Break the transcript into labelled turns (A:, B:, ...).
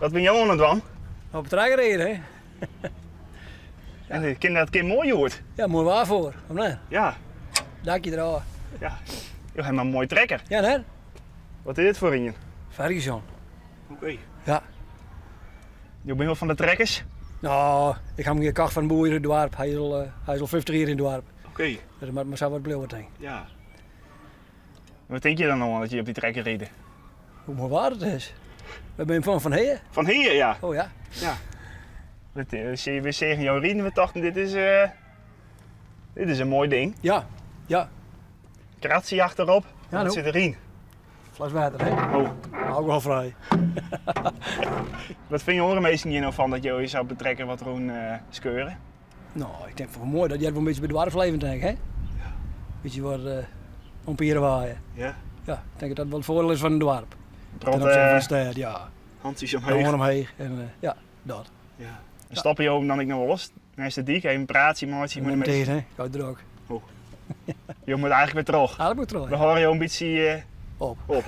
A: Wat ben jij aan het doen?
B: Op het trekker rijden, hè?
A: En ik ken dat kind mooi hoort.
B: Ja, mooi waar voor. Of nee?
A: Ja,
B: Dakje eraan.
A: ja. Je hebt maar een mooi trekker.
B: Ja, nee?
A: Wat is dit voor een?
B: Ferguson.
A: Oké.
B: Ja.
A: Je bent wel van de trekkers?
B: Nou, ik heb hem gekocht van een boer in het dorp. Hij is al 50 jaar in het dorp.
A: Oké.
B: Dus dat moet zo wat blijven, denk ik.
A: Ja. Wat denk je dan nog dat je op die trekker reed?
B: Hoe mooi waar het is. We zijn van hier.
A: Van hier, ja.
B: Oh ja.
A: Ja. We zeggen jouw rieden, we dachten dit is een mooi ding.
B: Ja. Ja.
A: Kratzie achterop.
B: Ja,
A: Wat
B: nou.
A: zit erin?
B: Fles water, hè?
A: Oh.
B: Ook wel vrij.
A: Wat vind je orenmeester hier nou van dat je zou betrekken wat roen skeuren?
B: Nou, ik denk van mooi dat jij wel een beetje bij de dwarfleven denkt, hè? Ja. Beetje wat ompieren waaien.
A: Ja.
B: Ja, ik denk dat dat wel het voordeel is van een dorp. Ten
A: Prot
B: opzichte van de stad, ja.
A: handjes
B: Gewoon
A: omheen.
B: omheen en ja, dat.
A: Ja. Dan stappen je ook dan ik nog wel los. Dan is de dik, even een praatje, maatje.
B: Ik ben tegen, hè? Koud er ook.
A: Je moet eigenlijk weer terug.
B: Haal ik maar terug.
A: We horen je een beetje
B: Op.
A: op.